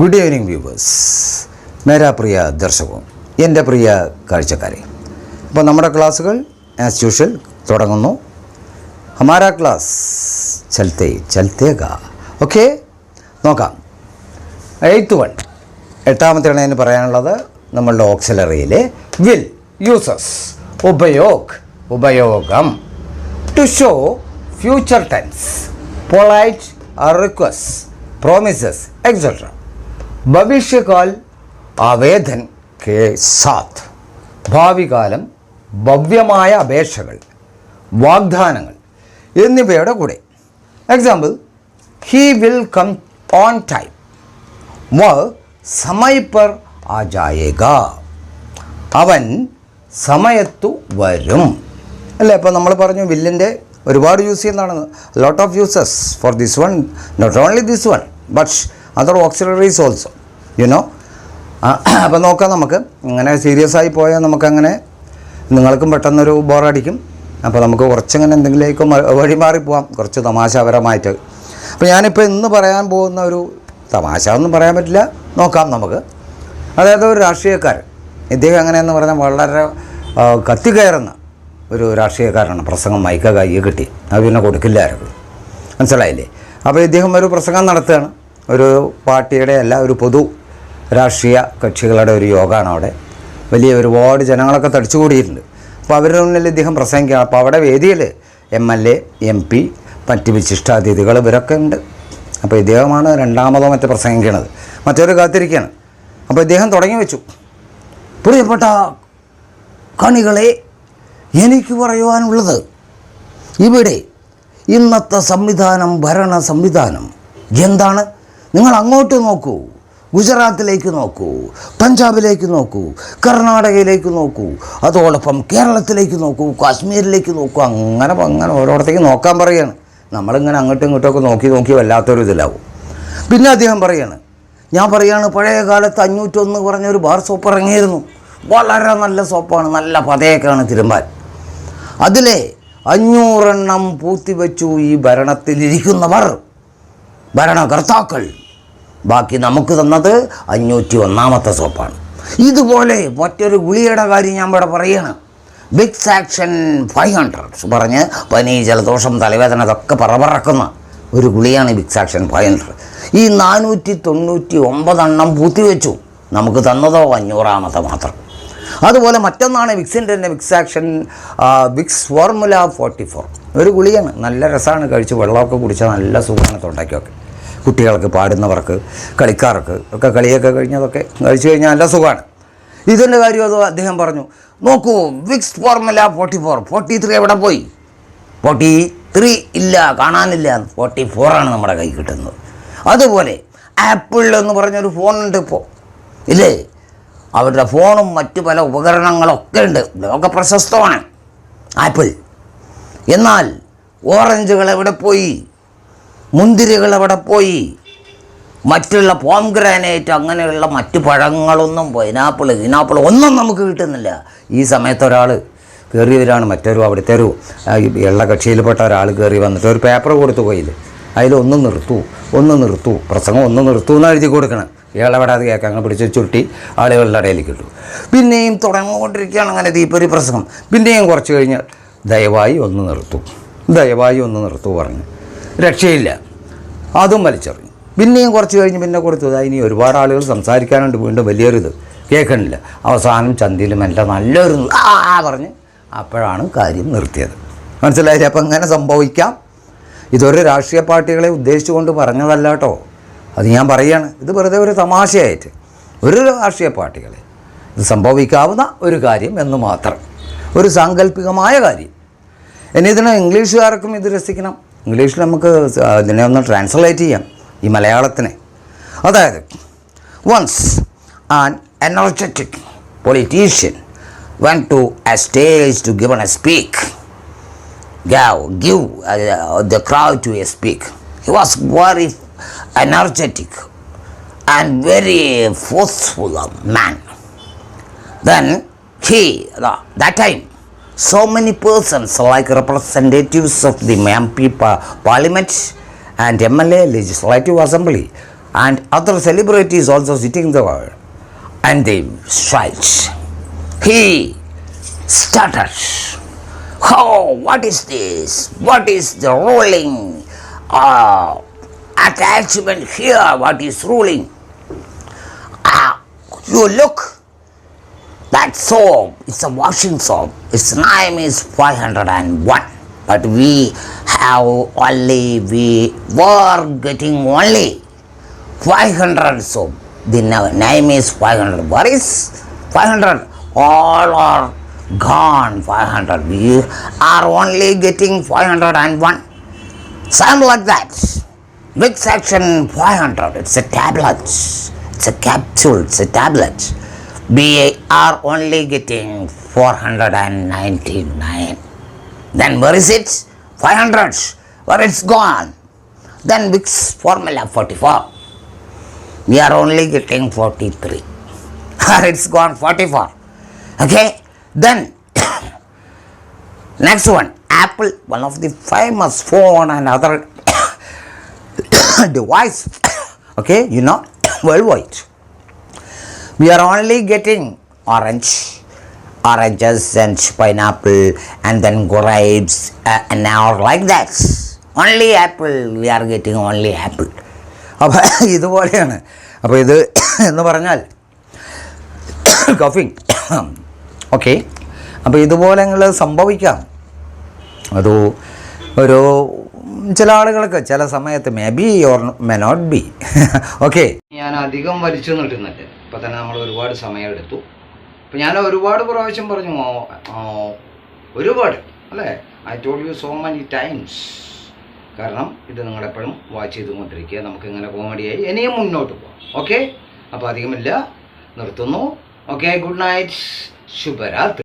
Good evening viewers, മേരാ പ്രിയ ദർശകവും എൻ്റെ പ്രിയ കാഴ്ചക്കാരെ. അപ്പോൾ നമ്മുടെ ക്ലാസ്സുകൾ ആസ് യൂഷ്വൽ തുടങ്ങുന്നു. ഹമാരാ ക്ലാസ് ചലത്തെ ചലത്തേഗാ. ഓക്കെ, നോക്കാം. 8th one, എട്ടാമത്തെയാണ് അതിന് പറയാനുള്ളത്. നമ്മളുടെ ഓക്സിലറിയിലെ വിൽ, യൂസസ്, ഉപയോഗം. To show future tense, polite request, promises etcetera. ഭവിഷ്യകാൽ ആവേദൻ കെ സാത്ത്, ഭാവികാലം ഭവ്യമായ അപേക്ഷകൾ, വാഗ്ദാനങ്ങൾ എന്നിവയുടെ കൂടെ. Example, he will come on time, വह समय पर आ जाएगा, അവൻ സമയത്തു വരും. അല്ലേ? അപ്പോൾ നമ്മൾ പറഞ്ഞു വില്ലിൻ്റെ ഒരുപാട് യൂസ് ചെയ്യുന്നതാണ്. Lot of uses for this one, not only this one but other auxiliaries also, you know. അപ്പോൾ നോക്കാം. നമുക്ക് ഇങ്ങനെ സീരിയസ് ആയി പോയാൽ നമുക്കങ്ങനെ നിങ്ങൾക്കും പെട്ടെന്നൊരു ബോറടിക്കും. അപ്പോൾ നമുക്ക് കുറച്ചിങ്ങനെ എന്തെങ്കിലേക്ക് വഴിമാറി പോവാം, കുറച്ച് തമാശപരമായിട്ട്. അപ്പോൾ ഞാനിപ്പോൾ ഇന്ന് പറയാൻ പോകുന്ന ഒരു തമാശ ഒന്നും പറയാൻ പറ്റില്ല, നോക്കാം നമുക്ക്. അതായത് ഒരു രാഷ്ട്രീയക്കാരൻ, ഇദ്ദേഹം എങ്ങനെയെന്ന് പറഞ്ഞാൽ വളരെ കത്തിക്കയറുന്ന ഒരു രാഷ്ട്രീയക്കാരനാണ്. പ്രസംഗം മൈക്ക കയ്യിൽ കിട്ടി, അത് പിന്നെ കൊടുക്കില്ല ആരും, മനസ്സിലായില്ലേ? അപ്പോൾ ഇദ്ദേഹം ഒരു പ്രസംഗം നടത്തുകയാണ്. ഒരു പാർട്ടിയുടെ അല്ല, ഒരു പൊതു രാഷ്ട്രീയ കക്ഷികളുടെ ഒരു യോഗമാണ് അവിടെ. വലിയ ഒരുപാട് ജനങ്ങളൊക്കെ തടിച്ചുകൂടിയിട്ടുണ്ട്. അപ്പോൾ അവരുടെ മുന്നിൽ ഇദ്ദേഹം പ്രസംഗിക്കുകയാണ്. അപ്പോൾ അവിടെ വേദിയിൽ MLA, MP, മറ്റ് വിശിഷ്ടാതിഥികൾ ഇവരൊക്കെ ഉണ്ട്. അപ്പോൾ ഇദ്ദേഹമാണ് രണ്ടാമതോ മറ്റു പ്രസംഗിക്കണത്, മറ്റൊരു കാത്തിരിക്കുകയാണ്. അപ്പോൾ ഇദ്ദേഹം തുടങ്ങി വെച്ചു. പ്രിയപ്പെട്ട കണികളെ, എനിക്ക് പറയുവാനുള്ളത്, ഇവിടെ ഇന്നത്തെ സംവിധാനം, ഭരണ സംവിധാനം എന്താണ്? നിങ്ങൾ അങ്ങോട്ട് നോക്കൂ, ഗുജറാത്തിലേക്ക് നോക്കൂ, പഞ്ചാബിലേക്ക് നോക്കൂ, കർണാടകയിലേക്ക് നോക്കൂ, അതോടൊപ്പം കേരളത്തിലേക്ക് നോക്കൂ, കാശ്മീരിലേക്ക് നോക്കൂ. അങ്ങനെ ഓരോടത്തേക്ക് നോക്കാൻ പറയുകയാണ്. നമ്മളിങ്ങനെ അങ്ങോട്ടും ഇങ്ങോട്ടുമൊക്കെ നോക്കി വല്ലാത്തൊരു ഇതിലാവും. പിന്നെ അദ്ദേഹം പറയാണ്, ഞാൻ പറയാണ്, പഴയ കാലത്ത് 501 പറഞ്ഞൊരു ബാർ സോപ്പ് ഇറങ്ങിയിരുന്നു. വളരെ നല്ല സോപ്പാണ്, നല്ല പതയൊക്കെയാണ് തിരുമ്പാൻ. അതിലെ 500 എണ്ണം പൂത്തിവെച്ചു ഈ ഭരണത്തിലിരിക്കുന്നവർ, ഭരണകർത്താക്കൾ. ബാക്കി നമുക്ക് തന്നത് 501ാമത്തെ സോപ്പാണ്. ഇതുപോലെ മറ്റൊരു ഗുളിയുടെ കാര്യം ഞാൻ ഇവിടെ പറയുകയാണ്. വിക്സ് ആക്ഷൻ 500 പറഞ്ഞ് പനി, ജലദോഷം, തലവേദന ഇതൊക്കെ പറക്കുന്ന ഒരു ഗുളിയാണ് വിക്സ് ആക്ഷൻ 500. ഈ 499 എണ്ണം പൂത്തിവെച്ചു, നമുക്ക് തന്നതോ 500ാമത്തെ മാത്രം. അതുപോലെ മറ്റൊന്നാണ് വിക്സിൻ്റെ തന്നെ വിക്സ് ആക്ഷൻ വിക്സ് ഫോർമുല 44, ഒരു ഗുളിയാണ്. നല്ല രസമാണ്, കഴിച്ച് വെള്ളമൊക്കെ കുടിച്ചാൽ നല്ല സുഖമാണ് തൊണ്ടയ്ക്കൊക്കെ. കുട്ടികൾക്ക്, പാടുന്നവർക്ക്, കളിക്കാർക്ക് ഒക്കെ കളിയൊക്കെ കഴിഞ്ഞതൊക്കെ കഴിച്ചു കഴിഞ്ഞാൽ നല്ല സുഖമാണ്. ഇതിൻ്റെ കാര്യം അത് അദ്ദേഹം പറഞ്ഞു. നോക്കൂ, വിക്സ് ഫോർമുല 44, 43 എവിടെ പോയി? 43 ഇല്ല, കാണാനില്ല. 44 നമ്മുടെ കൈ കിട്ടുന്നത്. അതുപോലെ ആപ്പിൾ എന്ന് പറഞ്ഞൊരു ഫോണുണ്ട് ഇപ്പോൾ, ഇല്ലേ? അവരുടെ ഫോണും മറ്റു പല ഉപകരണങ്ങളൊക്കെ ഉണ്ട്, ഇതൊക്കെ പ്രശസ്തമാണ്, ആപ്പിൾ. എന്നാൽ ഓറഞ്ചുകൾ എവിടെ പോയി? മുന്തിരികൾ എവിടെ പോയി? മറ്റുള്ള പോംഗ്രാനൈറ്റ് അങ്ങനെയുള്ള മറ്റു പഴങ്ങളൊന്നും, പൈനാപ്പിൾ ഒന്നും നമുക്ക് കിട്ടുന്നില്ല. ഈ സമയത്ത് ഒരാൾ കയറി വരികയാണ്, മറ്റൊരു അവിടുത്തെ ഒരു എള്ളകക്ഷിയിൽപ്പെട്ട ഒരാൾ കയറി വന്നിട്ട് ഒരു പേപ്പർ കൊടുത്തു പോയില്ല. അതിൽ ഒന്ന് നിർത്തൂ, പ്രസംഗം ഒന്ന് നിർത്തൂ എന്ന് എഴുതി കൊടുക്കണം. ഇയാളെവിടെ അത് കേൾക്കാൻ അങ്ങനെ പിടിച്ച് ചുരുട്ടി ആളുകളുടെ ഇടയിലേക്ക് ഇട്ടു. പിന്നെയും തുടർന്നുകൊണ്ടിരിക്കുകയാണ് അങ്ങനെ തീപ്പൊരി പ്രസംഗം. പിന്നെയും കുറച്ച് കഴിഞ്ഞ് ദയവായി ഒന്ന് നിർത്തൂ പറഞ്ഞ് രക്ഷയില്ല, അതും വലിച്ചെറിഞ്ഞു. പിന്നെയും കുറച്ച് കഴിഞ്ഞ് പിന്നെ കൊടുത്തു. ഇനി ഒരുപാട് ആളുകൾ സംസാരിക്കാനുണ്ട്, വീണ്ടും വലിയൊരിത് കേൾക്കണില്ല. അവസാനം ചന്തിയിലും എല്ലാം നല്ലൊരു പറഞ്ഞ് അപ്പോഴാണ് കാര്യം നിർത്തിയത്. മനസ്സിലായില്ലേ? അപ്പം അങ്ങനെ സംഭവിക്കാം. ഇതൊരു രാഷ്ട്രീയ പാർട്ടികളെ ഉദ്ദേശിച്ചുകൊണ്ട് പറഞ്ഞതല്ല കേട്ടോ, അത് ഞാൻ പറയുകയാണ്. ഇത് വെറുതെ ഒരു തമാശയായിട്ട് ഒരു രാഷ്ട്രീയ പാർട്ടികളെ ഇത് സംഭവിക്കാവുന്ന ഒരു കാര്യം എന്ന് മാത്രം, ഒരു സാങ്കല്പികമായ കാര്യം. ഇനി ഇതിന് ഇംഗ്ലീഷുകാർക്കും ഇത് രസിക്കണം. ഇംഗ്ലീഷിൽ നമുക്ക് ഇതിനെ ഒന്ന് ട്രാൻസ്ലേറ്റ് ചെയ്യാം ഈ മലയാളത്തിനെ. അതായത്, once an energetic politician went to a stage to give the crowd to speak. He was very energetic and very forceful man. Then that time so many persons like representatives of the MP parliament and MLA legislative assembly and other celebrities also sitting there, and they strike. He started. Oh, what is this? What is the ruling attachment here? What is ruling? You look. That soap, it's a washing soap. Its name is 501. But we were getting only 500 soap. The name is 500. What is 500? All are gone 500. We are only getting 501. Same like that. Which section 500? It's a tablet. It's a capsule. It's a tablet. We are only getting 499. Then where is it? 500. Where it's gone? Then Vicks formula 44. We are only getting 43. It's gone 44. Okay. Then next one, Apple, one of the famous phone and other device. Okay, you know, worldwide. We are only getting oranges and pineapple and then grapes and now like that. Only apple, we are getting only apple. അപ്പോൾ ഇതുപോലെയാണ്. അപ്പോൾ ഇത് എന്ന് പറഞ്ഞാൽ കഫിങ്. Okay, അപ്പോൾ ഇതുപോലെ സംഭവിക്കാം. ഒരു ചില ആളുകൾക്ക് ചില സമയത്ത് may be or may not be. Okay, ഞാൻ അധികം വലിച്ചു നീട്ടുന്നില്ല. ഇപ്പം തന്നെ നമ്മൾ ഒരുപാട് സമയം എടുത്തു. അപ്പം ഞാൻ ഒരുപാട് പ്രാവശ്യം പറഞ്ഞു, ഒരുപാട് അല്ലേ, I told you so many times. കാരണം ഇത് നിങ്ങളെപ്പോഴും വാച്ച് ചെയ്തുകൊണ്ടിരിക്കുക. നമുക്കിങ്ങനെ കോമഡിയായി ഇനിയും മുന്നോട്ട് പോകാം. ഓക്കെ, അപ്പോൾ അധികമില്ല, നിർത്തുന്നു. ഓക്കെ, ഗുഡ് നൈറ്റ്, ശുഭരാത്രി.